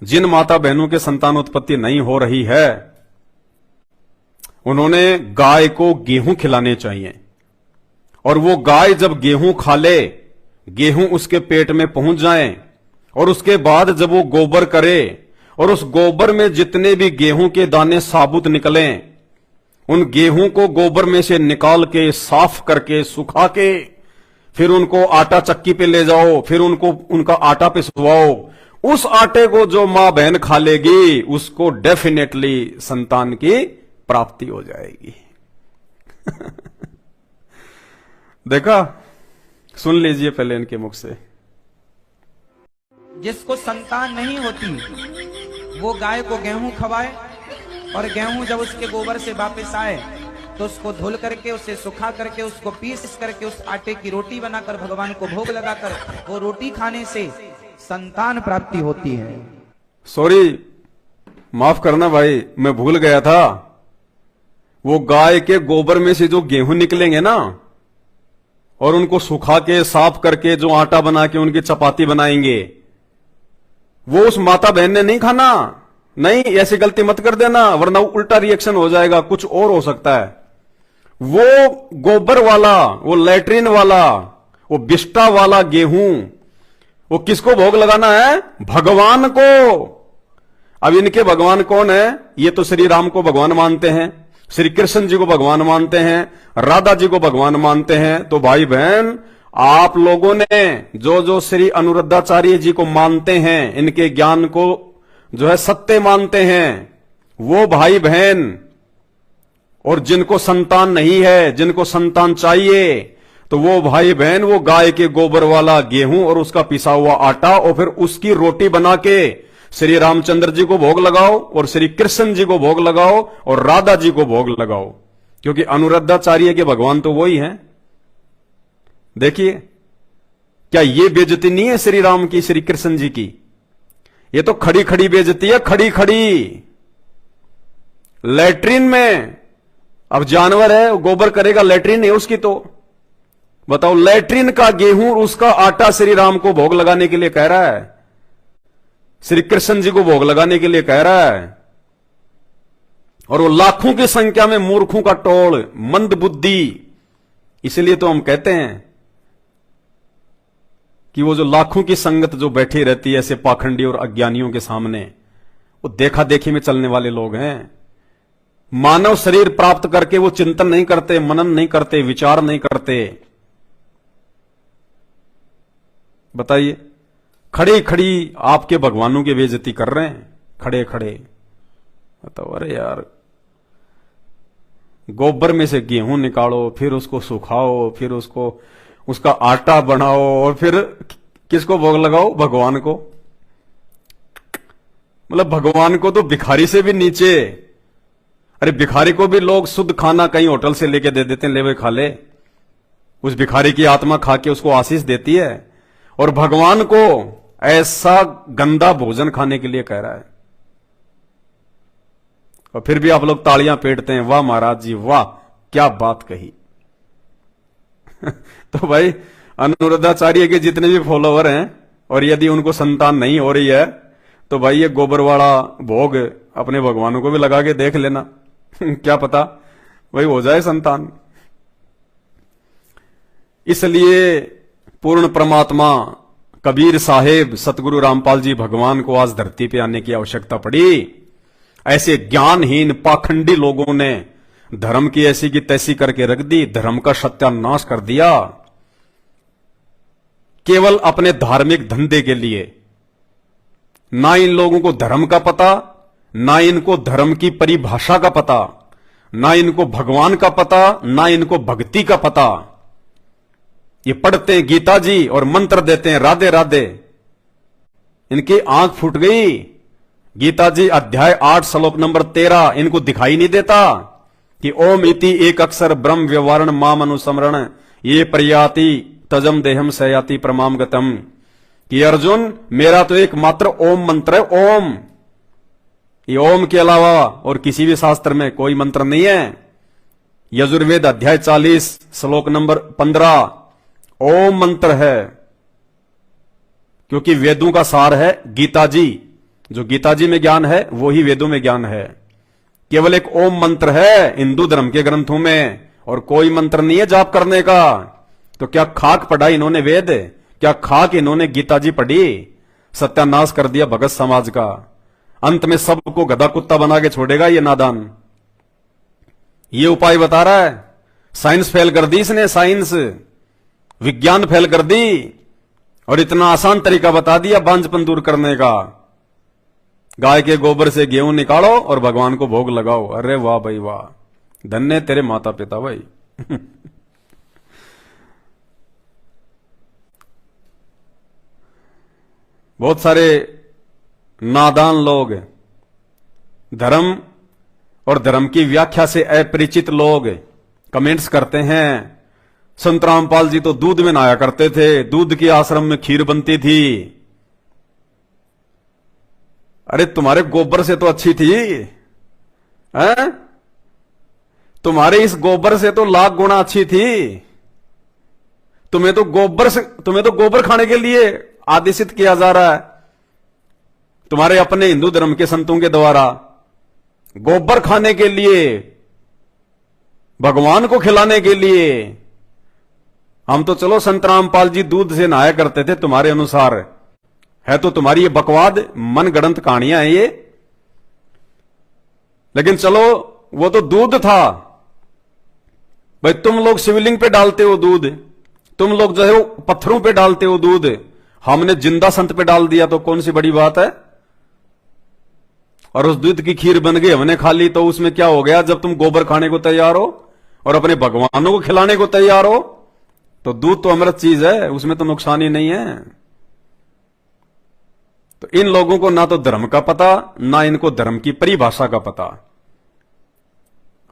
जिन माता बहनों के संतान उत्पत्ति नहीं हो रही है, उन्होंने गाय को गेहूं खिलाने चाहिए। और वो गाय जब गेहूं खा ले, गेहूं उसके पेट में पहुंच जाए, और उसके बाद जब वो गोबर करे और उस गोबर में जितने भी गेहूं के दाने साबुत निकलें, उन गेहूं को गोबर में से निकाल के साफ करके सुखा के फिर उनको आटा चक्की पे ले जाओ, फिर उनको उनका आटा पिसवाओ। उस आटे को जो मां बहन खा लेगी, उसको डेफिनेटली संतान की प्राप्ति हो जाएगी। देखा, सुन लीजिए पहले इनके मुख से। जिसको संतान नहीं होती वो गाय को गेहूं खवाए, और गेहूं जब उसके गोबर से वापस आए तो उसको धुल करके, उसे सुखा करके, उसको पीस करके उस आटे की रोटी बनाकर भगवान को भोग लगाकर वो रोटी खाने से संतान प्राप्ति होती है। सॉरी, माफ करना भाई, मैं भूल गया था। वो गाय के गोबर में से जो गेहूं निकलेंगे ना, और उनको सुखा के साफ करके जो आटा बना के उनकी चपाती बनाएंगे, वो उस माता बहन ने नहीं खाना। नहीं, ऐसी गलती मत कर देना, वरना उल्टा रिएक्शन हो जाएगा, कुछ और हो सकता है। वो गोबर वाला, वो लैट्रिन वाला, वो बिष्टा वाला गेहूं, वो किसको भोग लगाना है? भगवान को। अब इनके भगवान कौन है? ये तो श्री राम को भगवान मानते हैं, श्री कृष्ण जी को भगवान मानते हैं, राधा जी को भगवान मानते हैं। तो भाई बहन, आप लोगों ने जो जो श्री अनुरुद्धाचार्य जी को मानते हैं, इनके ज्ञान को जो है सत्य मानते हैं, वो भाई बहन, और जिनको संतान नहीं है, जिनको संतान चाहिए, तो वो भाई बहन वो गाय के गोबर वाला गेहूं और उसका पिसा हुआ आटा और फिर उसकी रोटी बना के श्री रामचंद्र जी को भोग लगाओ, और श्री कृष्ण जी को भोग लगाओ, और राधा जी को भोग लगाओ, क्योंकि अनुरुद्धाचार्य के भगवान तो वही हैं। देखिए, क्या ये बेइज्जती नहीं है श्री राम की, श्री कृष्ण जी की? ये तो खड़ी खड़ी बेइज्जती है, खड़ी खड़ी। लैट्रिन में, अब जानवर है, गोबर करेगा, लैट्रिन है उसकी, तो बताओ, लैट्रिन का गेहूं उसका आटा श्री राम को भोग लगाने के लिए कह रहा है, श्री कृष्ण जी को भोग लगाने के लिए कह रहा है। और वो लाखों की संख्या में मूर्खों का टोल, मंद बुद्धि। इसलिए तो हम कहते हैं कि वो जो लाखों की संगत जो बैठी रहती है ऐसे पाखंडी और अज्ञानियों के सामने, वो देखा देखी में चलने वाले लोग हैं। मानव शरीर प्राप्त करके वो चिंतन नहीं करते, मनन नहीं करते, विचार नहीं करते। बताइए, खड़े खड़ी आपके भगवानों की बेइज्जती कर रहे हैं, खड़े खड़े। बताओ, अरे यार, गोबर में से गेहूं निकालो, फिर उसको सुखाओ, फिर उसको उसका आटा बनाओ, और फिर किसको भोग लगाओ? भगवान को। मतलब भगवान को तो भिखारी से भी नीचे। अरे भिखारी को भी लोग शुद्ध खाना कहीं होटल से लेके दे देते हैं, ले वे खा ले। उस भिखारी की आत्मा खा के उसको आशीष देती है, और भगवान को ऐसा गंदा भोजन खाने के लिए कह रहा है। और फिर भी आप लोग तालियां पीटते हैं, वाह महाराज जी वाह, क्या बात कही। तो भाई, अनुरुद्धाचार्य के जितने भी फॉलोवर हैं, और यदि उनको संतान नहीं हो रही है, तो भाई ये गोबर वाला भोग अपने भगवानों को भी लगा के देख लेना। क्या पता वही हो जाए संतान। इसलिए पूर्ण परमात्मा कबीर साहेब सतगुरु रामपाल जी भगवान को आज धरती पे आने की आवश्यकता पड़ी। ऐसे ज्ञानहीन पाखंडी लोगों ने धर्म की ऐसी की तैसी करके रख दी, धर्म का सत्यानाश कर दिया, केवल अपने धार्मिक धंधे के लिए। ना इन लोगों को धर्म का पता, ना इनको धर्म की परिभाषा का पता, ना इनको भगवान का पता, ना इनको भक्ति का पता। ये पढ़ते हैं गीता जी और मंत्र देते हैं राधे राधे। इनकी आंख फूट गई। गीता जी अध्याय 8 श्लोक नंबर 13 इनको दिखाई नहीं देता कि ओम इति एक अक्षर ब्रह्म व्यवहारण माम अनुसमरण ये प्रयाति तजम देहम सयाति प्रमाम गतम। कि अर्जुन, मेरा तो एक मात्र ओम मंत्र है, ओम। ये ओम के अलावा और किसी भी शास्त्र में कोई मंत्र नहीं है। यजुर्वेद अध्याय 40 श्लोक नंबर 15 ओम मंत्र है, क्योंकि वेदों का सार है गीता जी। जो गीता जी में ज्ञान है वो ही वेदों में ज्ञान है। केवल एक ओम मंत्र है हिंदू धर्म के ग्रंथों में, और कोई मंत्र नहीं है जाप करने का। तो क्या खाक पढ़ा इन्होंने वेद? क्या खाक इन्होंने गीता जी पढ़ी? सत्यानाश कर दिया भगत समाज का। अंत में सबको गधा कुत्ता बना के छोड़ेगा ये नादान। ये उपाय बता रहा है। साइंस फेल कर दी इसने, साइंस विज्ञान फेल कर दी, और इतना आसान तरीका बता दिया बांझपन दूर करने का। गाय के गोबर से गेहूं निकालो और भगवान को भोग लगाओ। अरे वाह भाई वाह, धन्य तेरे माता पिता भाई। बहुत सारे नादान लोग, धर्म और धर्म की व्याख्या से अपरिचित लोग कमेंट्स करते हैं, संत रामपाल जी तो दूध में नहाया करते थे, दूध के आश्रम में खीर बनती थी। अरे तुम्हारे गोबर से तो अच्छी थी, हैं? तुम्हारे इस गोबर से तो लाख गुना अच्छी थी। तुम्हें तो गोबर खाने के लिए आदेशित किया जा रहा है तुम्हारे अपने हिंदू धर्म के संतों के द्वारा, गोबर खाने के लिए, भगवान को खिलाने के लिए। हम तो चलो संत रामपाल जी दूध से नहाया करते थे, तुम्हारे अनुसार है तो तुम्हारी ये बकवाद मनगढ़ंत कहानियां हैं ये। लेकिन चलो वो तो दूध था भाई, तुम लोग शिवलिंग पे डालते हो दूध, तुम लोग जो है वो पत्थरों पे डालते हो दूध, हमने जिंदा संत पे डाल दिया तो कौन सी बड़ी बात है। और उस दूध की खीर बन गई, हमने खा ली तो उसमें क्या हो गया? जब तुम गोबर खाने को तैयार हो और अपने भगवानों को खिलाने को तैयार हो तो दूध तो अमृत चीज है, उसमें तो नुकसान ही नहीं है। तो इन लोगों को ना तो धर्म का पता, ना इनको धर्म की परिभाषा का पता,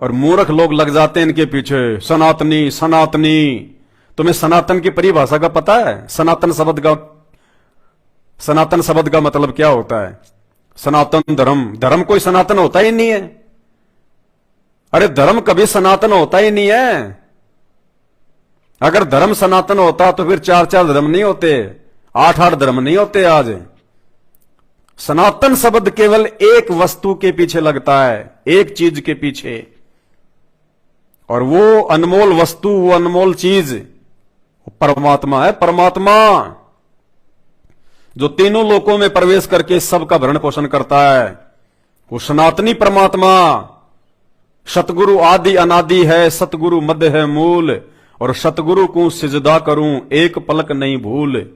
और मूर्ख लोग लग जाते हैं इनके पीछे, सनातनी सनातनी। तुम्हें सनातन की परिभाषा का पता है? सनातन शब्द का मतलब क्या होता है? सनातन धर्म कोई सनातन होता ही नहीं है। अरे धर्म कभी सनातन होता ही नहीं है। अगर धर्म सनातन होता तो फिर 4-4 धर्म नहीं होते, 8-8 धर्म नहीं होते आज। सनातन शब्द केवल एक वस्तु के पीछे लगता है, एक चीज के पीछे, और वो अनमोल वस्तु, वो अनमोल चीज परमात्मा है। परमात्मा जो तीनों लोकों में प्रवेश करके सबका भरण पोषण करता है, वो सनातनी परमात्मा। सतगुरु आदि अनादि है, सतगुरु मध्य है मूल, और सतगुरु को सिजदा करूं एक पलक नहीं भूल।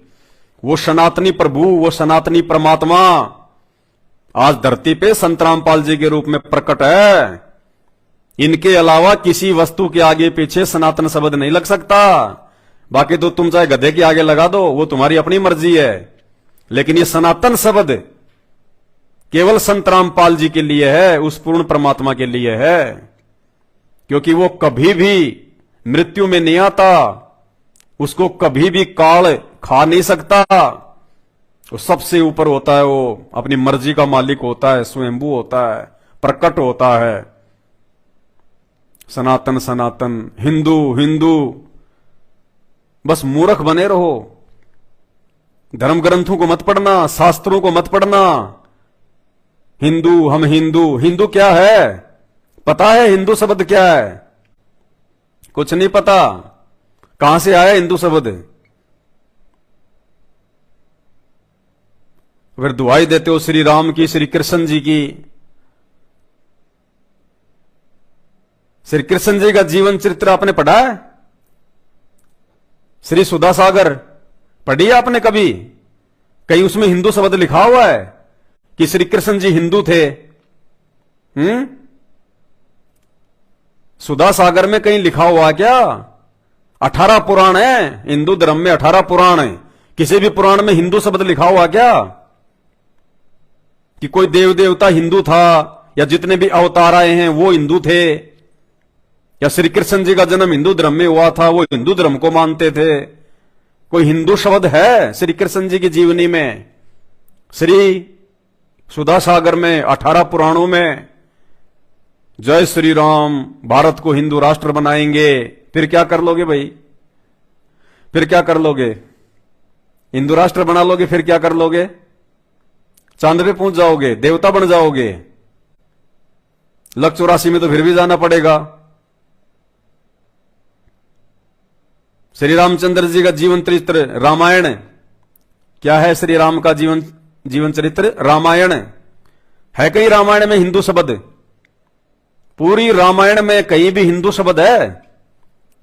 वो सनातनी प्रभु, वो सनातनी परमात्मा आज धरती पे संत रामपाल जी के रूप में प्रकट है। इनके अलावा किसी वस्तु के आगे पीछे सनातन शब्द नहीं लग सकता। बाकी तो तुम चाहे गधे के आगे लगा दो, वो तुम्हारी अपनी मर्जी है, लेकिन ये सनातन शब्द केवल संत रामपाल जी के लिए है, उस पूर्ण परमात्मा के लिए है, क्योंकि वो कभी भी मृत्यु में नहीं आता, उसको कभी भी काल खा नहीं सकता। वो सबसे ऊपर होता है, वो अपनी मर्जी का मालिक होता है, स्वयंभू होता है, प्रकट होता है। सनातन सनातन, हिंदू हिंदू, बस मूर्ख बने रहो। धर्म ग्रंथों को मत पढ़ना, शास्त्रों को मत पढ़ना। हिंदू, हम हिंदू, हिंदू क्या है? पता है हिंदू शब्द क्या है? कुछ नहीं पता। कहां से आया हिंदू शब्द? फिर दुआई देते हो श्री राम की, श्री कृष्ण जी की। श्री कृष्ण जी का जीवन चरित्र आपने पढ़ा है? श्री सुधा सागर पढ़ी है आपने कभी? कहीं उसमें हिंदू शब्द लिखा हुआ है कि श्री कृष्ण जी हिंदू थे? सुधा सागर में कहीं लिखा हुआ क्या? 18 पुराण है हिंदू धर्म में, 18 पुराण है। किसी भी पुराण में हिंदू शब्द लिखा हुआ क्या कि कोई देव देवता हिंदू था, या जितने भी अवतार आए हैं वो हिंदू थे, या श्री कृष्ण जी का जन्म हिंदू धर्म में हुआ था, वो हिंदू धर्म को मानते थे? कोई हिंदू शब्द है श्री कृष्ण जी की जीवनी में? श्री सुधा सागर में, 18 पुराणों में जय श्री राम, भारत को हिंदू राष्ट्र बनाएंगे। फिर क्या कर लोगे भाई? फिर क्या कर लोगे? हिंदू राष्ट्र बना लोगे, फिर क्या कर लोगे? चांद पे पहुंच जाओगे, देवता बन जाओगे। लक 84 में तो फिर भी जाना पड़ेगा। श्री रामचंद्र जी का जीवन चरित्र रामायण क्या है? श्री राम का जीवन चरित्र रामायण है। कहीं रामायण में हिंदू शब्द? पूरी रामायण में कहीं भी हिंदू शब्द है?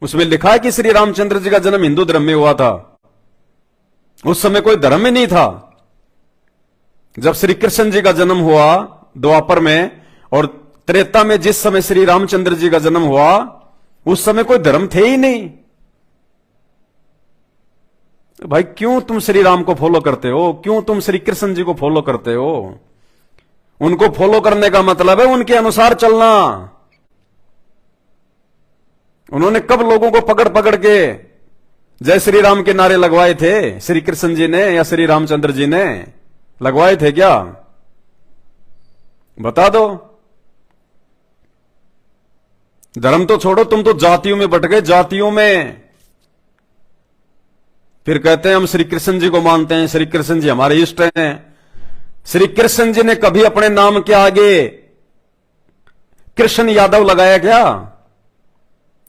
उसमें लिखा है कि श्री रामचंद्र जी का जन्म हिंदू धर्म में हुआ था। उस समय कोई धर्म ही नहीं था। जब श्री कृष्ण जी का जन्म हुआ द्वापर में, और त्रेता में जिस समय श्री रामचंद्र जी का जन्म हुआ, उस समय कोई धर्म थे ही नहीं। भाई क्यों तुम श्री राम को फॉलो करते हो? क्यों तुम श्री कृष्ण जी को फॉलो करते हो? उनको फॉलो करने का मतलब है उनके अनुसार चलना। उन्होंने कब लोगों को पकड़ पकड़ के जय श्री राम के नारे लगवाए थे? श्री कृष्ण जी ने या श्री रामचंद्र जी ने लगवाए थे क्या? बता दो। धर्म तो छोड़ो, तुम तो जातियों में बट गए, जातियों में। फिर कहते हैं हम श्री कृष्ण जी को मानते हैं, श्री कृष्ण जी हमारे इष्ट हैं। श्री कृष्ण जी ने कभी अपने नाम के आगे कृष्ण यादव लगाया क्या?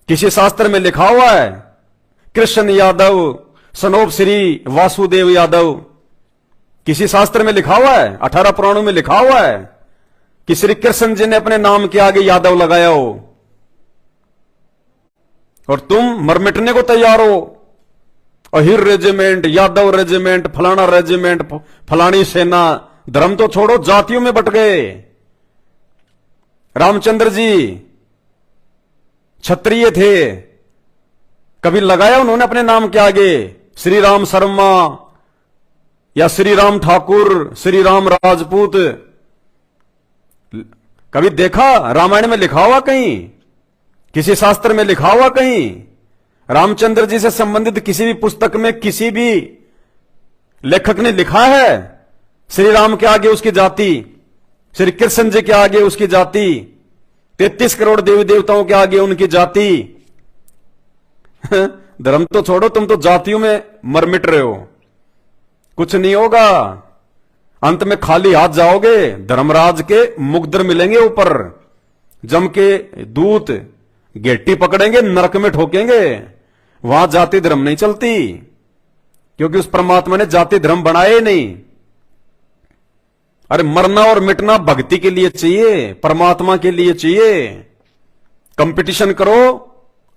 किसी शास्त्र में लिखा हुआ है कृष्ण यादव सनोप श्री वासुदेव यादव? किसी शास्त्र में लिखा हुआ है? 18 पुराणों में लिखा हुआ है कि श्री कृष्ण जी ने अपने नाम के आगे यादव लगाया हो? और तुम मरमिटने को तैयार हो। अहिर रेजिमेंट, यादव रेजिमेंट, फलाना रेजिमेंट, फलानी सेना। धर्म तो छोड़ो, जातियों में बट गए। रामचंद्र जी क्षत्रिय थे, कभी लगाया उन्होंने अपने नाम के आगे श्री राम शर्मा या श्री राम ठाकुर, श्री राम राजपूत? कभी देखा? रामायण में लिखा हुआ कहीं? किसी शास्त्र में लिखा हुआ कहीं? रामचंद्र जी से संबंधित किसी भी पुस्तक में किसी भी लेखक ने लिखा है श्री राम के आगे उसकी जाति, श्री कृष्ण जी के आगे उसकी जाति, 33 करोड़ देवी देवताओं के आगे उनकी जाति? धर्म तो छोड़ो, तुम तो जातियों में मरमिट रहे हो। कुछ नहीं होगा, अंत में खाली हाथ जाओगे। धर्मराज के मुकद्दर मिलेंगे ऊपर, जम के दूत गेटी पकड़ेंगे, नरक में ठोकेंगे। वहां जाति धर्म नहीं चलती, क्योंकि उस परमात्मा ने जाति धर्म बनाए नहीं। अरे मरना और मिटना भक्ति के लिए चाहिए, परमात्मा के लिए चाहिए। कंपटीशन करो,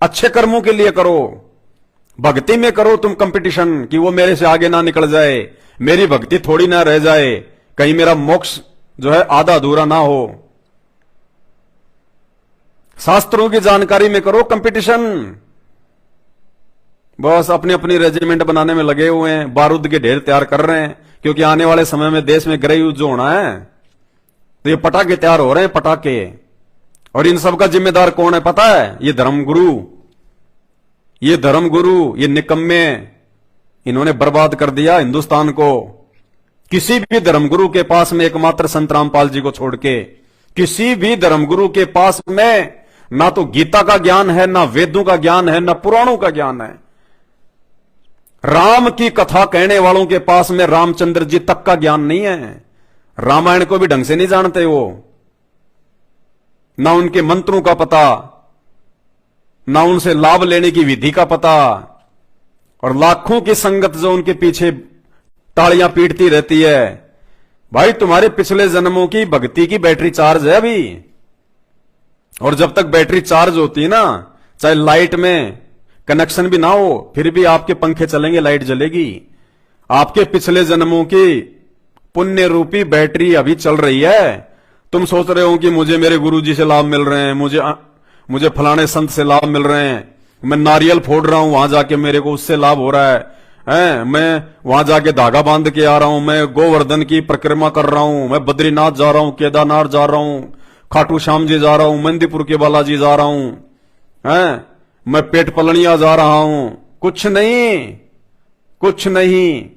अच्छे कर्मों के लिए करो। भक्ति में करो तुम कंपटीशन कि वो मेरे से आगे ना निकल जाए, मेरी भक्ति थोड़ी ना रह जाए, कहीं मेरा मोक्ष जो है आधा अधूरा ना हो। शास्त्रों की जानकारी में करो कंपटीशन। बस अपनी अपनी रेजिमेंट बनाने में लगे हुए हैं, बारूद के ढेर तैयार कर रहे हैं, क्योंकि आने वाले समय में देश में गृह युद्ध जो होना है, तो ये पटाखे तैयार हो रहे हैं, पटाखे। और इन सब का जिम्मेदार कौन है पता है? ये धर्मगुरु, ये धर्मगुरु, ये निकम्मे। इन्होंने बर्बाद कर दिया हिंदुस्तान को। किसी भी धर्मगुरु के पास में, एकमात्र संत रामपाल जी को छोड़ के, किसी भी धर्मगुरु के पास में ना तो गीता का ज्ञान है, ना वेदों का ज्ञान है, ना पुराणों का ज्ञान है। राम की कथा कहने वालों के पास में रामचंद्र जी तक का ज्ञान नहीं है। रामायण को भी ढंग से नहीं जानते वो, ना उनके मंत्रों का पता, ना उनसे लाभ लेने की विधि का पता। और लाखों की संगत जो उनके पीछे तालियां पीटती रहती है। भाई तुम्हारे पिछले जन्मों की भक्ति की बैटरी चार्ज है अभी, और जब तक बैटरी चार्ज होती है ना, चाहे लाइट में कनेक्शन भी ना हो, फिर भी आपके पंखे चलेंगे, लाइट जलेगी। आपके पिछले जन्मों की पुण्य रूपी बैटरी अभी चल रही है। तुम सोच रहे हो कि मुझे मेरे गुरुजी से लाभ मिल रहे हैं, मुझे फलाने संत से लाभ मिल रहे हैं, मैं नारियल फोड़ रहा हूं, वहां जाके मेरे को उससे लाभ हो रहा है, मैं वहां जाके धागा बांध के आ रहा हूं, मैं गोवर्धन की परिक्रमा कर रहा हूं, मैं बद्रीनाथ जा रहा हूं, केदारनाथ जा रहा हूं, खाटू श्याम जी जा रहा हूं, मंदीपुर के बालाजी जा रहा हूं, मैं पेट पलनिया जा रहा हूं। कुछ नहीं, कुछ नहीं।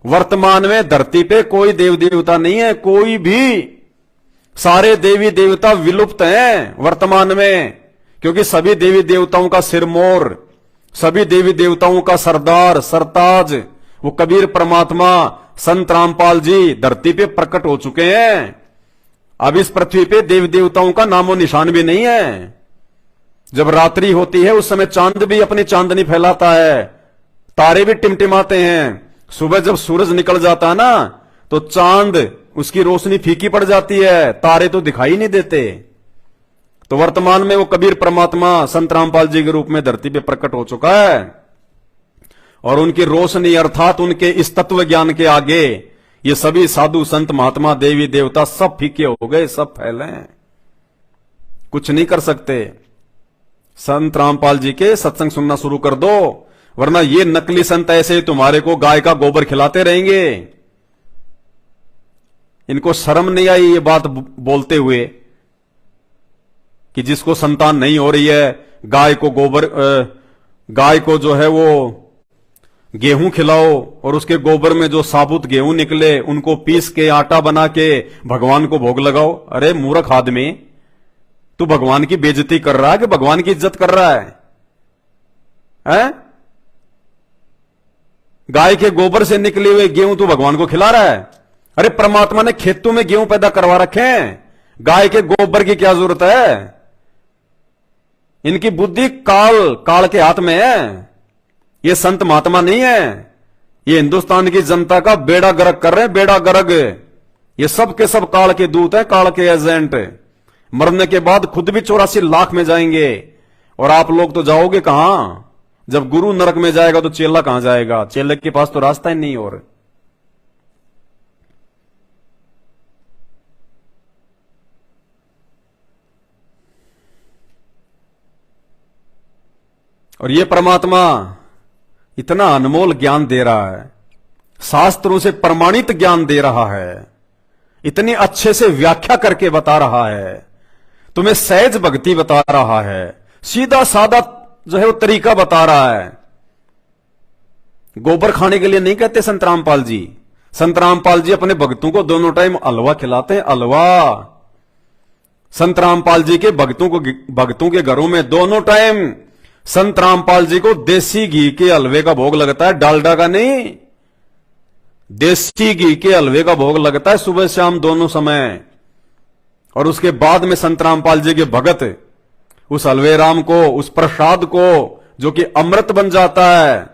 वर्तमान में धरती पे कोई देव देवता नहीं है, कोई भी। सारे देवी देवता विलुप्त हैं वर्तमान में, क्योंकि सभी देवी देवताओं का सिरमौर, सभी देवी देवताओं का सरदार, सरताज वो कबीर परमात्मा संत रामपाल जी धरती पे प्रकट हो चुके हैं। अब इस पृथ्वी पे देव देवताओं का नामो निशान भी नहीं है। जब रात्रि होती है उस समय चांद भी अपनी चांदनी फैलाता है, तारे भी टिमटिमाते हैं। सुबह जब सूरज निकल जाता है ना तो चांद उसकी रोशनी फीकी पड़ जाती है, तारे तो दिखाई नहीं देते। तो वर्तमान में वो कबीर परमात्मा संत रामपाल जी के रूप में धरती पे प्रकट हो चुका है और उनकी रोशनी अर्थात उनके इस तत्व ज्ञान के आगे ये सभी साधु संत महात्मा देवी देवता सब फीके हो गए, सब फैले, कुछ नहीं कर सकते। संत रामपाल जी के सत्संग सुनना शुरू कर दो, वरना ये नकली संत ऐसे तुम्हारे को गाय का गोबर खिलाते रहेंगे। इनको शर्म नहीं आई ये बात बोलते हुए कि जिसको संतान नहीं हो रही है गाय को गोबर गाय को जो है वो गेहूं खिलाओ और उसके गोबर में जो साबुत गेहूं निकले उनको पीस के आटा बना के भगवान को भोग लगाओ। अरे मूर्ख आदमी, तू भगवान की बेइज्जती कर रहा है कि भगवान की इज्जत कर रहा है? गाय के गोबर से निकले हुए गेहूं तू भगवान को खिला रहा है? अरे परमात्मा ने खेतों में गेहूं पैदा करवा रखे हैं, गाय के गोबर की क्या जरूरत है? इनकी बुद्धि काल के हाथ में है। ये संत महात्मा नहीं है, ये हिंदुस्तान की जनता का बेड़ा गर्क कर रहे हैं, बेड़ा गर्क। ये सब के सब काल के दूत है, काल के एजेंट। मरने के बाद खुद भी 84 लाख में जाएंगे और आप लोग तो जाओगे कहां? जब गुरु नरक में जाएगा तो चेला कहां जाएगा? चेले के पास तो रास्ता ही नहीं। और ये परमात्मा इतना अनमोल ज्ञान दे रहा है, शास्त्रों से प्रमाणित ज्ञान दे रहा है, इतनी अच्छे से व्याख्या करके बता रहा है, तुम्हें सहज भक्ति बता रहा है, सीधा सादा जो है वो तरीका बता रहा है। गोबर खाने के लिए नहीं कहते संत रामपाल जी। संत रामपाल जी अपने भक्तों को दोनों टाइम हलवा खिलाते हैं, हलवा। संत रामपाल जी के भक्तों के घरों में दोनों टाइम संत रामपाल जी को देसी घी के हलवे का भोग लगता है, डालडा का नहीं। देसी घी के हलवे का भोग लगता है सुबह शाम दोनों समय। और उसके बाद में संत रामपाल जी के भगत उस हलवे राम को, उस प्रसाद को, जो कि अमृत बन जाता है,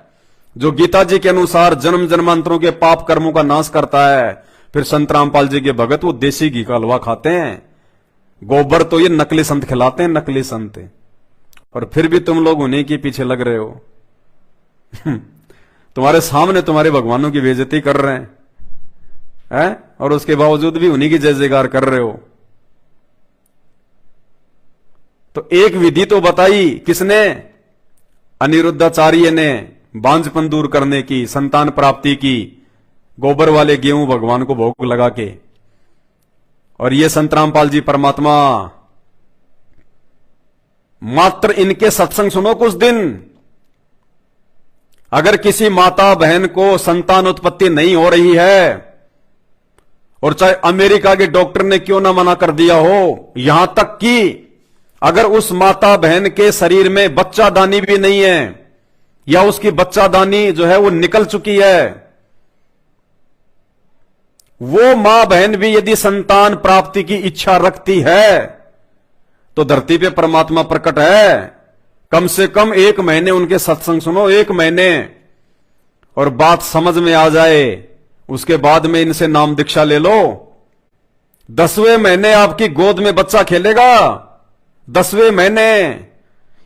जो गीता जी के अनुसार जन्म जन्मांतरों के पाप कर्मों का नाश करता है, फिर संत रामपाल जी के भगत वो देसी घी का हलवा खाते हैं। गोबर तो ये नकली संत खिलाते हैं, नकली संत। और फिर भी तुम लोग उन्हीं के पीछे लग रहे हो। तुम्हारे सामने तुम्हारे भगवानों की बेइज्जती कर रहे हैं, और उसके बावजूद भी उन्हीं की जय जयकार कर रहे हो। तो एक विधि तो बताई किसने? अनिरुद्धाचार्य ने, बांझपन दूर करने की, संतान प्राप्ति की, गोबर वाले गेहूं भगवान को भोग लगा के। और ये संत रामपाल जी परमात्मा, मात्र इनके सत्संग सुनो कुछ दिन। अगर किसी माता बहन को संतान उत्पत्ति नहीं हो रही है, और चाहे अमेरिका के डॉक्टर ने क्यों ना मना कर दिया हो, यहां तक कि अगर उस माता बहन के शरीर में बच्चादानी भी नहीं है, या उसकी बच्चादानी जो है वो निकल चुकी है, वो मां बहन भी यदि संतान प्राप्ति की इच्छा रखती है तो धरती पे परमात्मा प्रकट है। कम से कम 1 महीने उनके सत्संग सुनो, 1 महीने, और बात समझ में आ जाए, उसके बाद में इनसे नाम दीक्षा ले लो। 10वें महीने आपकी गोद में बच्चा खेलेगा, 10वें महीने।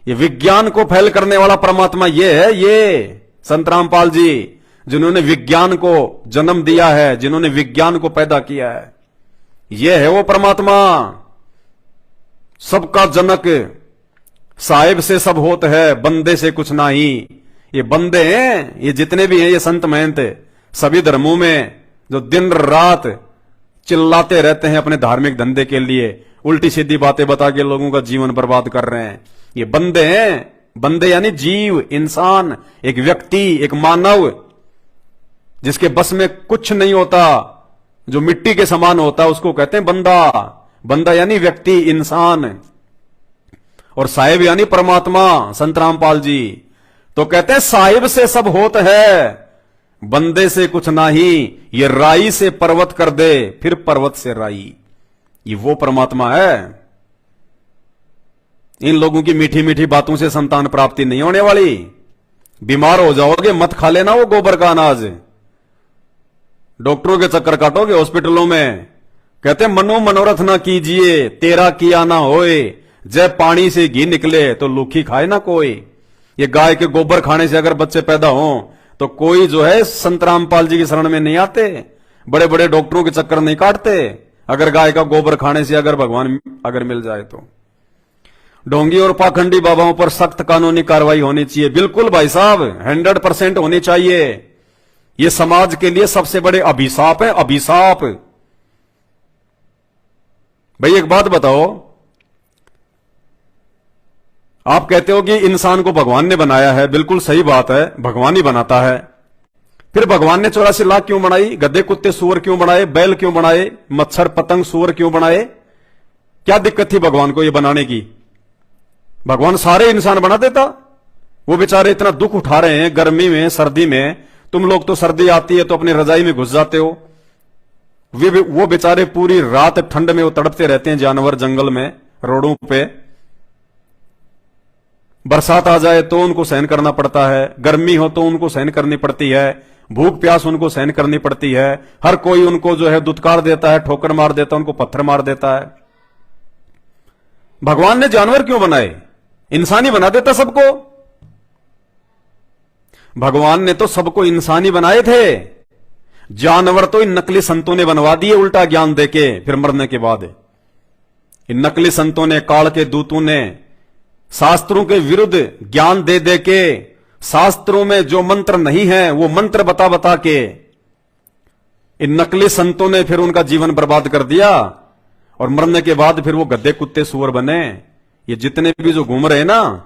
ये विज्ञान को फैल करने वाला परमात्मा ये है, ये संत रामपाल जी, जिन्होंने विज्ञान को जन्म दिया है, जिन्होंने विज्ञान को पैदा किया है। ये है वो परमात्मा, सबका जनक। साहिब से सब होत है, बंदे से कुछ नहीं। ये बंदे हैं, ये जितने भी हैं, ये संत महंत सभी धर्मों में जो दिन रात चिल्लाते रहते हैं अपने धार्मिक धंधे के लिए, उल्टी सीधी बातें बता के लोगों का जीवन बर्बाद कर रहे हैं, ये बंदे हैं। बंदे यानी जीव, इंसान, एक व्यक्ति, एक मानव, जिसके बस में कुछ नहीं होता, जो मिट्टी के समान होता है, उसको कहते हैं बंदा। बंदा यानी व्यक्ति, इंसान। और साहिब यानी परमात्मा, संत रामपाल जी। तो कहते हैं साहिब से सब होत है, बंदे से कुछ नाही, ये राई से पर्वत कर दे, फिर पर्वत से राई। ये वो परमात्मा है। इन लोगों की मीठी मीठी बातों से संतान प्राप्ति नहीं होने वाली। बीमार हो जाओगे, मत खा लेना वो गोबर का अनाज। डॉक्टरों के चक्कर काटोगे हॉस्पिटलों में, कहते मनो मनोरथ ना कीजिए, तेरा किया ना होए, जब पानी से घी निकले तो लूखी खाए ना कोई। ये गाय के गोबर खाने से अगर बच्चे पैदा हों तो कोई जो है संत रामपाल जी की शरण में नहीं आते, बड़े बड़े डॉक्टरों के चक्कर नहीं काटते। अगर गाय का गोबर खाने से अगर भगवान अगर मिल जाए तो ढोंगी और पाखंडी बाबाओं पर सख्त कानूनी कार्रवाई होनी चाहिए। बिल्कुल भाई साहब, 100% होनी चाहिए। ये समाज के लिए सबसे बड़े अभिशाप है, अभिशाप। भाई एक बात बताओ, आप कहते हो कि इंसान को भगवान ने बनाया है, बिल्कुल सही बात है, भगवान ही बनाता है। फिर भगवान ने 84 लाख क्यों बनाई? गधे कुत्ते सूअर क्यों बनाए? बैल क्यों बनाए? मच्छर पतंग सूअर क्यों बनाए? क्या दिक्कत थी भगवान को ये बनाने की? भगवान सारे इंसान बना देता। वो बेचारे इतना दुख उठा रहे हैं गर्मी में, सर्दी में। तुम लोग तो सर्दी आती है तो अपनी रजाई में घुस जाते हो। वो बेचारे पूरी रात ठंड में वो तड़पते रहते हैं, जानवर जंगल में, रोडों पे। बरसात आ जाए तो उनको सहन करना पड़ता है, गर्मी हो तो उनको सहन करनी पड़ती है, भूख प्यास उनको सहन करनी पड़ती है। हर कोई उनको जो है दुत्कार देता है, ठोकर मार देता है, उनको पत्थर मार देता है। भगवान ने जानवर क्यों बनाए? इंसान ही बना देता सबको। भगवान ने तो सबको इंसान ही बनाए थे। जानवर तो इन नकली संतों ने बनवा दिए उल्टा ज्ञान देके, फिर मरने के बाद। इन नकली संतों ने, काल के दूतों ने शास्त्रों के विरुद्ध ज्ञान दे दे के, शास्त्रों में जो मंत्र नहीं है वो मंत्र बता बता के इन नकली संतों ने फिर उनका जीवन बर्बाद कर दिया। और मरने के बाद फिर वो गधे कुत्ते सूअर बने। ये जितने भी जो घूम रहे हैं ना,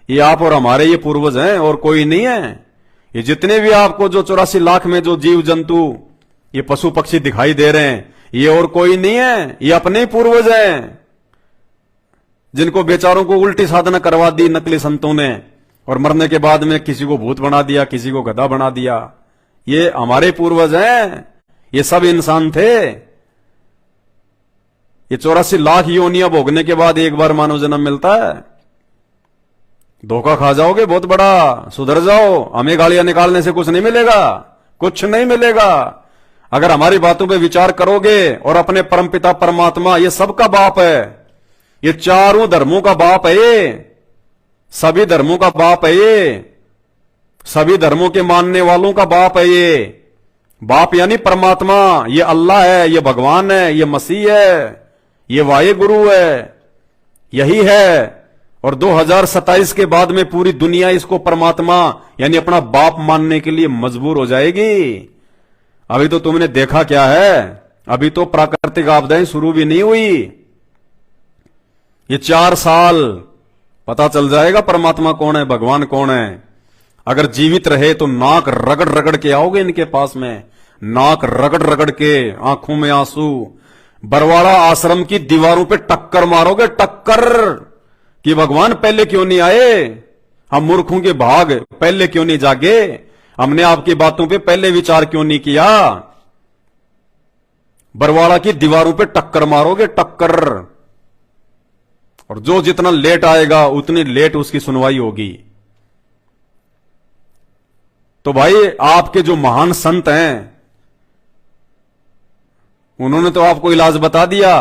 ये आप और हमारे ये पूर्वज हैं, और कोई नहीं है। ये जितने भी आपको जो 84 लाख में जो जीव जंतु, ये पशु पक्षी दिखाई दे रहे हैं, ये और कोई नहीं है, ये अपने ही पूर्वज हैं, जिनको बेचारों को उल्टी साधना करवा दी नकली संतों ने, और मरने के बाद में किसी को भूत बना दिया, किसी को गधा बना दिया। ये हमारे पूर्वज हैं, ये सब इंसान थे। ये 84 लाख योनियां भोगने के बाद एक बार मानव जन्म मिलता है। धोखा खा जाओगे बहुत बड़ा, सुधर जाओ। हमें गालियां निकालने से कुछ नहीं मिलेगा, कुछ नहीं मिलेगा। अगर हमारी बातों पे विचार करोगे और अपने परमपिता परमात्मा, ये सबका बाप है, ये चारों धर्मों का बाप है, ये सभी धर्मों का बाप है, ये सभी धर्मों के मानने वालों का बाप है। ये बाप यानी परमात्मा, ये अल्लाह है, ये भगवान है, ये मसीह है, ये वाहे गुरु है, यही है। और 2027 के बाद में पूरी दुनिया इसको परमात्मा यानी अपना बाप मानने के लिए मजबूर हो जाएगी। अभी तो तुमने देखा क्या है, अभी तो प्राकृतिक आपदाएं शुरू भी नहीं हुई। ये 4 साल पता चल जाएगा परमात्मा कौन है, भगवान कौन है। अगर जीवित रहे तो नाक रगड़ रगड़ के आओगे इनके पास में, नाक रगड़ रगड़ के, आंखों में आंसू, बरवाड़ा आश्रम की दीवारों पे टक्कर मारोगे, टक्कर, कि भगवान पहले क्यों नहीं आए, हम मूर्खों के भाग पहले क्यों नहीं जागे, हमने आपकी बातों पे पहले विचार क्यों नहीं किया। बरवाड़ा की दीवारों पे टक्कर मारोगे, टक्कर। और जो जितना लेट आएगा उतनी लेट उसकी सुनवाई होगी। तो भाई आपके जो महान संत हैं उन्होंने तो आपको इलाज बता दिया।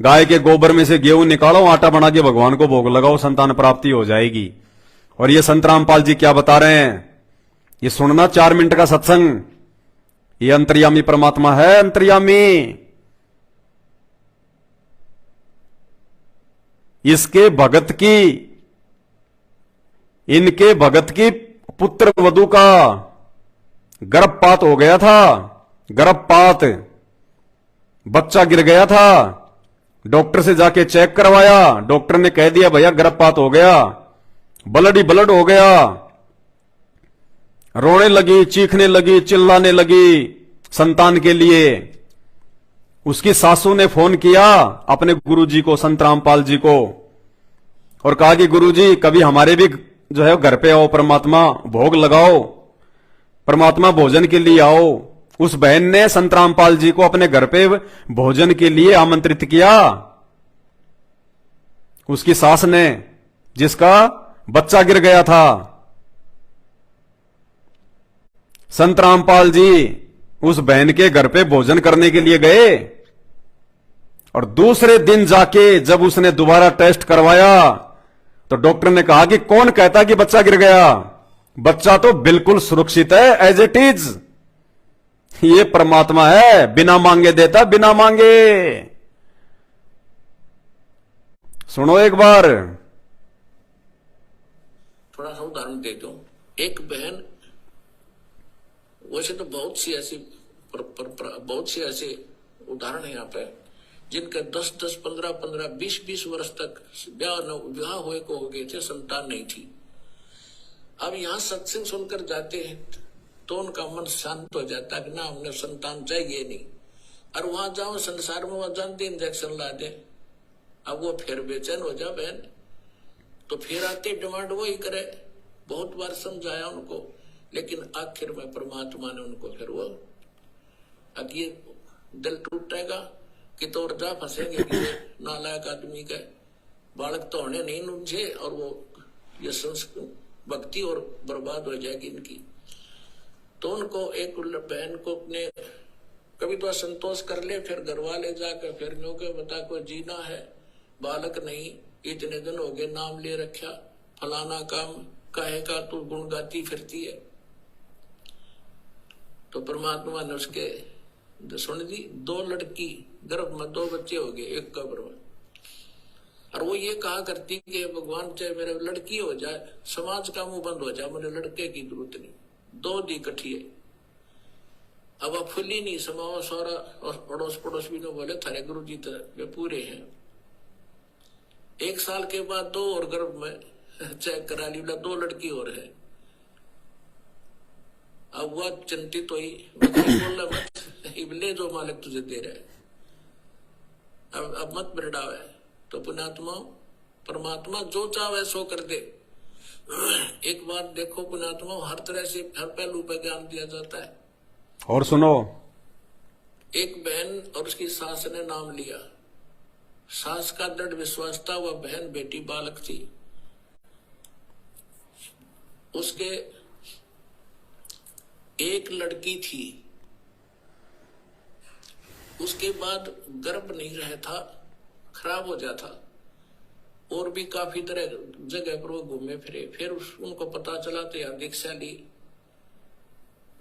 गाय के गोबर में से गेहूं निकालो, आटा बना के भगवान को भोग लगाओ, संतान प्राप्ति हो जाएगी। और ये संत रामपाल जी क्या बता रहे हैं, ये सुनना 4 मिनट का सत्संग। ये अंतर्यामी परमात्मा है, अंतर्यामी। इसके भगत की, इनके भगत की पुत्र वधू का गर्भपात हो गया था, गर्भपात, बच्चा गिर गया था। डॉक्टर से जाके चेक करवाया, डॉक्टर ने कह दिया भैया गर्भपात हो गया, ब्लड ही ब्लड हो गया। रोने लगी, चीखने लगी, चिल्लाने लगी संतान के लिए। उसकी सासू ने फोन किया अपने गुरुजी को, संत रामपाल जी को, और कहा कि गुरुजी कभी हमारे भी जो है घर पे आओ, परमात्मा भोग लगाओ। परमात्मा भोजन के लिए आओ। उस बहन ने संत रामपाल जी को अपने घर पे भोजन के लिए आमंत्रित किया। उसकी सास ने, जिसका बच्चा गिर गया था। संत रामपाल जी उस बहन के घर पे भोजन करने के लिए गए और दूसरे दिन जाके जब उसने दोबारा टेस्ट करवाया तो डॉक्टर ने कहा कि कौन कहता कि बच्चा गिर गया, बच्चा तो बिल्कुल सुरक्षित है, एज इट इज। ये परमात्मा है, बिना मांगे देता, बिना मांगे। सुनो एक बार, थोड़ा सा उदाहरण दे दो। एक बहन, वैसे तो बहुत सी ऐसे उदाहरण है यहाँ पे, जिनके 10-10, 15-15, 20-20 वर्ष तक विवाह हुए को हो गए थे, संतान नहीं थी। अब यहाँ सत्संग सुनकर जाते हैं तो उनका मन शांत हो जाता है कि ना, हमने संतान चाहिए नहीं। और वहां जाओ संसार में, वहां जानते इंजेक्शन ला दे, अब वो फिर बेचैन हो जा बहन, तो फिर आते डिमांड वही करे। बहुत बार समझाया उनको, लेकिन आखिर में परमात्मा ने उनको फिर वो, अब ये दिल टूटेगा कि तो और जा फंसेंगे कि नालायक आदमी का बालक तो होने नहीं मुझे, और वो ये भक्ति और बर्बाद हो जाएगी इनकी। तो उनको एक बहन को अपने कभी तो असंतोष कर ले, फिर घर वाले जाकर फिर न्यू के बता को जीना है, बालक नहीं, इतने दिन हो गए नाम ले रखा, फलाना काम काहे का तू गुण गाती फिरती है। तो परमात्मा ने उसके सुन दी। 2 लड़की गर्भ में, 2 बच्चे हो गए एक कब्र में। और वो ये कहा करती कि भगवान चाहे मेरे लड़की हो जाए, समाज का मुंह बंद हो जाए, मुझे लड़के की जरूरत नहीं। 2 दी कठिए, अब आप फुली नहीं समाओ सारा, और पड़ोस भी ने बोले थारे गुरु जी तो वे पूरे हैं। 1 साल के बाद 2 और गर्भ में चेक करा ली, 2 लड़की और है। अब वह चिंतित हुई, बोला मत ले जो मालिक तुझे दे रहा है, अब मत बिरड़ावे। तो पुण्यात्मा, परमात्मा जो चाहे सो कर दे। एक बात देखो पुण्यात्मा, हर तरह से हर पहलू पर ज्ञान दिया जाता है। और सुनो, एक बहन और उसकी सास ने नाम लिया। सास का दृढ़ विश्वास था, वह बहन बेटी बालक थी। उसके एक लड़की थी, उसके बाद गर्भ नहीं रहा था, खराब हो जाता, और भी काफी तरह जगह पर वो घूमे फिरे। फिर उनको पता चला तो यार दीक्षा ली।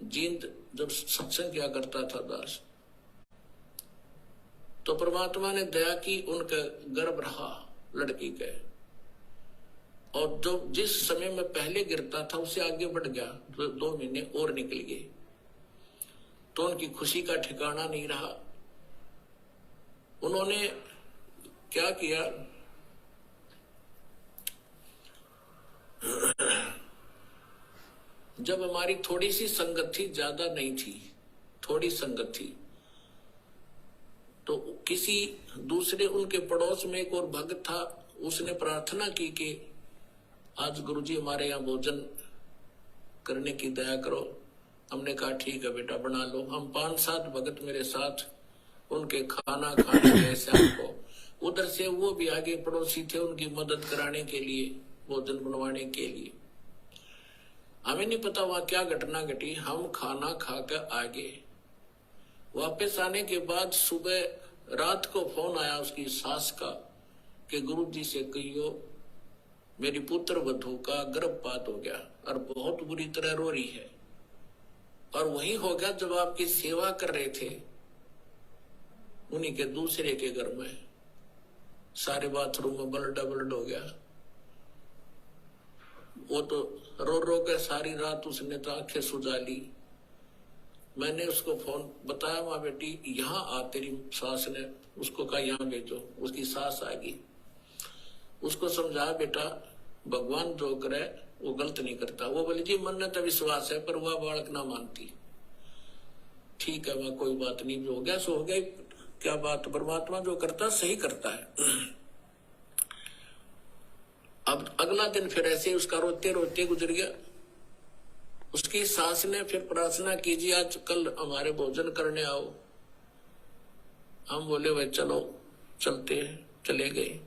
जींद जब सत्संग किया करता था दास, तो परमात्मा ने दया की, उनका गर्भ रहा लड़की के, और जो जिस समय में पहले गिरता था उससे आगे बढ़ गया, 2 महीने और निकल गए। तो उनकी खुशी का ठिकाना नहीं रहा। उन्होंने क्या किया, जब हमारी थोड़ी सी संगत थी, ज्यादा नहीं थी, थोड़ी संगत थी, तो किसी दूसरे उनके पड़ोस में एक और भक्त था, उसने प्रार्थना की कि आज गुरुजी हमारे यहाँ भोजन करने की दया करो। हमने कहा ठीक है बेटा बना लो। हम 5-7 भगत मेरे साथ उनके खाना खाने गए शाम को। उधर से वो भी आगे पड़ोसी थे उनकी मदद कराने के लिए, भोजन बनवाने के लिए। हमें नहीं पता वहां क्या घटना घटी। हम खाना खाकर आ गए। वापस आने के बाद सुबह रात को फोन आया उसकी सास का कि गुरुजी से कहियो मेरी पुत्र वधू का गर्भपात हो गया और बहुत बुरी तरह रो रही है। और वही हो गया जब आपकी सेवा कर रहे थे, उन्हीं के दूसरे के घर में सारे बाथरूम में ब्लड हो गया। वो तो रो रो के सारी रात उसने तो आंखें सुझा ली। मैंने उसको फोन बताया, माँ बेटी यहाँ आ, तेरी सास ने उसको कहा यहाँ भेजो। उसकी सास आ गई, उसको समझाया बेटा भगवान जो करे वो गलत नहीं करता। वो बोले जी मन ने तो विश्वास है पर वह बालक ना मानती। ठीक है मैं कोई बात नहीं, जो हो गया सो हो गया। क्या बात, परमात्मा जो करता सही करता है। अब अगला दिन फिर ऐसे उसका रोते रोते गुजर गया। उसकी सास ने फिर प्रार्थना कीजिए आज कल हमारे भोजन करने आओ। हम बोले भाई चलो चलते हैं, चले गए।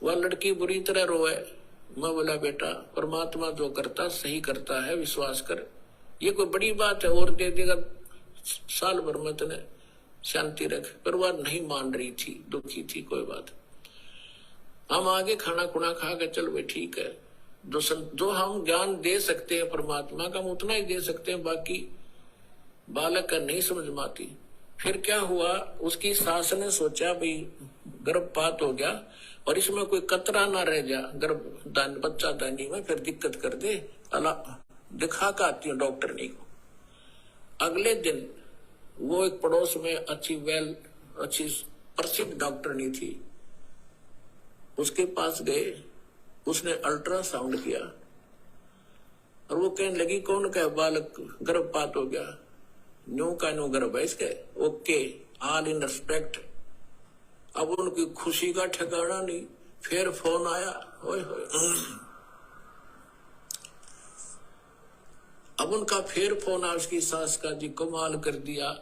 वह लड़की बुरी तरह रोए। मैं बोला बेटा परमात्मा जो करता सही करता है, विश्वास कर, ये कोई बड़ी बात है और दे देगा साल भर में तने शांति रख। पर वह नहीं मान रही थी, दुखी थी। कोई बात, हम आगे खाना खुना खा के चल भाई ठीक है। जो हम ज्ञान दे सकते हैं परमात्मा का हम उतना ही दे सकते हैं, बाकी बालक का नहीं समझ में आती। फिर क्या हुआ, उसकी सास ने सोचा भाई गर्भपात हो गया और इसमें कोई कतरा ना रह जा गर्भ बच्चा दानी में, फिर दिक्कत कर दे, अल्लाह दिखा के आती हूँ डॉक्टर नहीं को। अगले दिन वो एक पड़ोस में अच्छी प्रसिद्ध डॉक्टर नहीं थी, उसके पास गए। उसने अल्ट्रासाउंड किया और वो कहने लगी कौन का बालक गर्भपात हो गया, न्यू का न्यू गर्भ है इसके, ओके ऑल इन रिस्पेक्ट। अब उनकी खुशी का ठिकाना नहीं। फिर फोन आया, होए अब उनका फिर फोन आया उसकी सास का, जी कमाल कर दिया,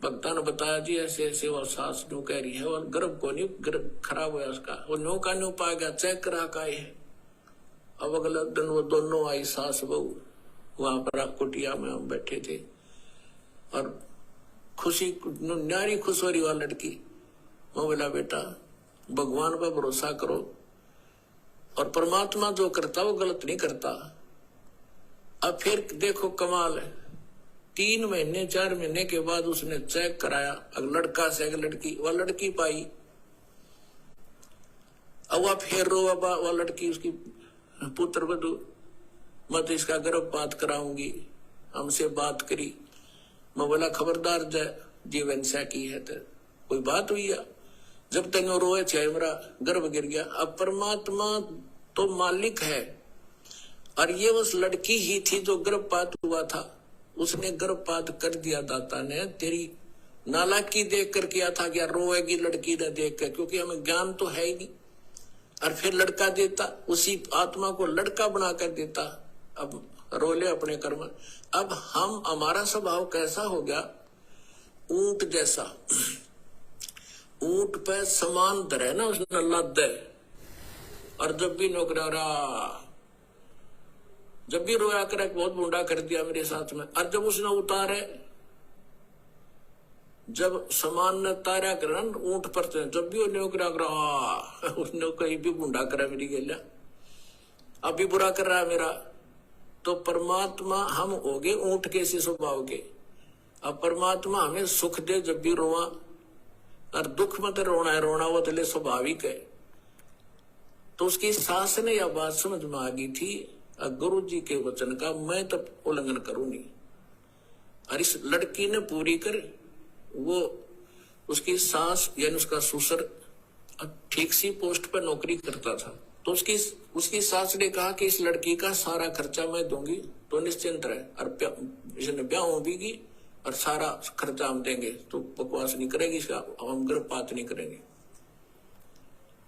भक्ता ने बताया जी ऐसे ऐसे वो सास न्यू कह रही है और गर्भ को नहीं, गर्भ खराब हुआ उसका, वो न्यू का न्यू पा गया, चेक करा का है। अब अगला दिन वो दोनों आई सास बहू, वहां पर कुटिया में हम बैठे थे और खुशी न्यारी खुश हो रही वह लड़की। मैं बोला बेटा भगवान पर भरोसा करो और परमात्मा जो करता वो गलत नहीं करता। अब फिर देखो कमाल है, 3 महीने 4 महीने के बाद उसने चेक कराया, अगर लड़का से अगर लड़की, वह लड़की पाई। अब वह फिर रो, वह लड़की उसकी पुत्र वधु, मैं तो इसका गर्भपात कराऊंगी, हमसे बात करी। मैं बोला खबरदार जय जीवन से की है तो कोई बात हुई है, जब तक रोए चाहे मेरा गर्भ गिर गया। अब परमात्मा तो मालिक है और ये उस लड़की ही थी जो गर्भपात हुआ था, उसने गर्भपात कर दिया। दाता ने तेरी नालायकी देख कर किया था, क्या रोएगी लड़की ने देख कर, क्योंकि हमें ज्ञान तो है ही नहीं। और फिर लड़का देता, उसी आत्मा को लड़का बनाकर देता। अब रोले अपने कर्म। अब हमारा स्वभाव कैसा हो गया, ऊंट जैसा। ऊंट पे समान धरे ना उसने लद है, और जब भी नौकरा जब भी रोया करे बहुत बूढ़ा कर दिया मेरे साथ में। और जब उसने उतारे, जब समान ने तारा करा ऊंट पर, जब भी नौकरा करा उसने कहीं भी बूढ़ा करा मेरी गेला, अभी बुरा कर रहा है मेरा। तो परमात्मा हम हो गए ऊंट के इसी स्वभाव के। अब परमात्मा हमें सुख दे जब भी रोआ, और दुख में तो रोना है, रोना वो तो स्वाभाविक है। तो उसकी सास ने यह बात समझ में आ गई थी, गुरु जी के वचन का मैं तब उल्लंघन करूं नहीं। और इस लड़की ने पूरी कर, वो उसकी सास यानी उसका ससुर ठीक सी पोस्ट पर नौकरी करता था। तो उसकी सास ने कहा कि इस लड़की का सारा खर्चा मैं दूंगी, तो निश्चिंत रहे, और इसने ब्याह होगी और सारा खर्चा हम देंगे, तो बकवास नहीं करेगी, इसका हम गर्भपात नहीं करेंगे।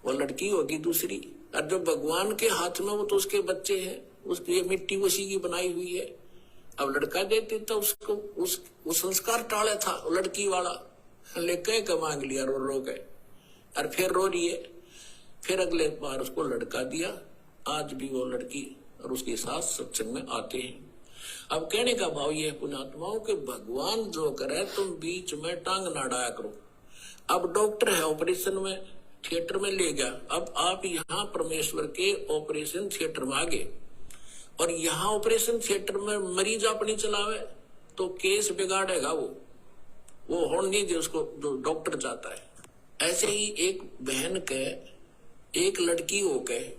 वो लड़की होगी दूसरी, और जो भगवान के हाथ में वो तो उसके बच्चे हैं, उसकी ये मिट्टी उसी की बनाई हुई है। अब लड़का देते तो उसको उस संस्कार टाले था लड़की वाला, लेके का मांग लिया रो रो के, और फिर रो रही है। फिर अगले बार उसको लड़का दिया। आज भी वो लड़की और उसकी सास सत्संग में आते हैं। अब कहने का भाव ये है पुण्यात्माओं के भगवान जो करे तुम बीच में टांग ना डाया करो। अब डॉक्टर है ऑपरेशन में थिएटर में ले गया, अब आप यहाँ परमेश्वर के ऑपरेशन थिएटर में आ गए, और यहाँ ऑपरेशन थिएटर में मरीज अपनी चलावे तो केस बिगाड़ेगा वो होने नहीं दे उसको जो डॉक्टर चाहता है। ऐसे ही एक बहन के एक लड़की हो गए,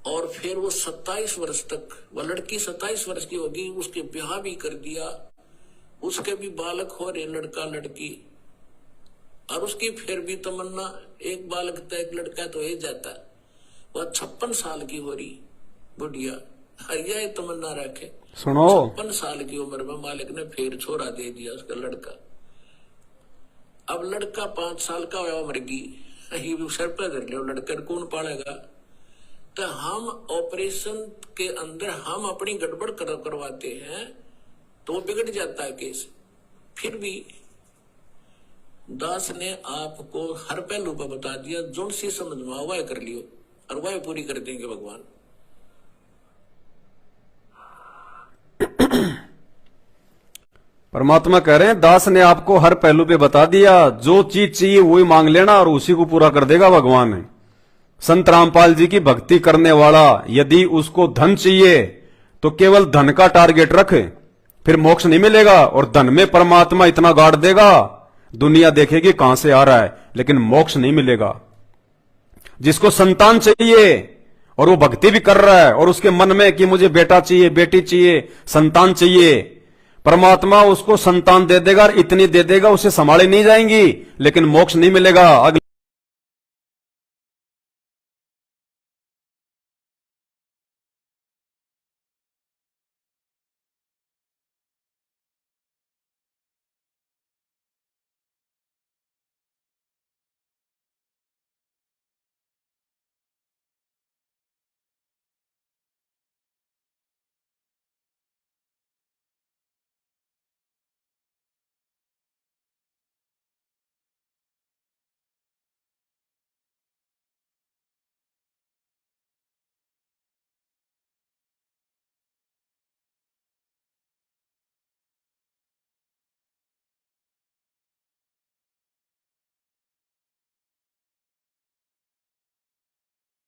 और फिर वो 27 वर्ष तक, वह लड़की 27 वर्ष की होगी, उसके ब्याह भी कर दिया, उसके भी बालक हो रहे लड़का लड़की, और उसकी फिर भी तमन्ना एक बालक था एक लड़का तो ही जाता। वह 56 साल की हो रही बुढ़िया, यह तमन्ना रखे। सुनो 56 साल की उम्र में मालिक ने फिर छोरा दे दिया उसका लड़का। अब लड़का 5 साल का हुआ, मर गई, सर पे धर लिया, लड़का कौन पालेगा। तो हम ऑपरेशन के अंदर हम अपनी गड़बड़ करवाते हैं तो वो बिगड़ जाता है केस। फिर भी दास ने आपको हर पहलू पर बता दिया, जो सी समझ में वह कर लियो और वह पूरी कर देंगे भगवान। परमात्मा कह रहे हैं दास ने आपको हर पहलू पे बता दिया, जो चीज चाहिए वही मांग लेना और उसी को पूरा कर देगा भगवान। संत रामपाल जी की भक्ति करने वाला यदि उसको धन चाहिए तो केवल धन का टारगेट रखे, फिर मोक्ष नहीं मिलेगा। और धन में परमात्मा इतना गाड़ देगा, दुनिया देखेगी कहां से आ रहा है, लेकिन मोक्ष नहीं मिलेगा। जिसको संतान चाहिए और वो भक्ति भी कर रहा है और उसके मन में कि मुझे बेटा चाहिए, बेटी चाहिए, संतान चाहिए, परमात्मा उसको संतान दे देगा और इतनी दे देगा उसे संभाली नहीं जाएंगी, लेकिन मोक्ष नहीं मिलेगा।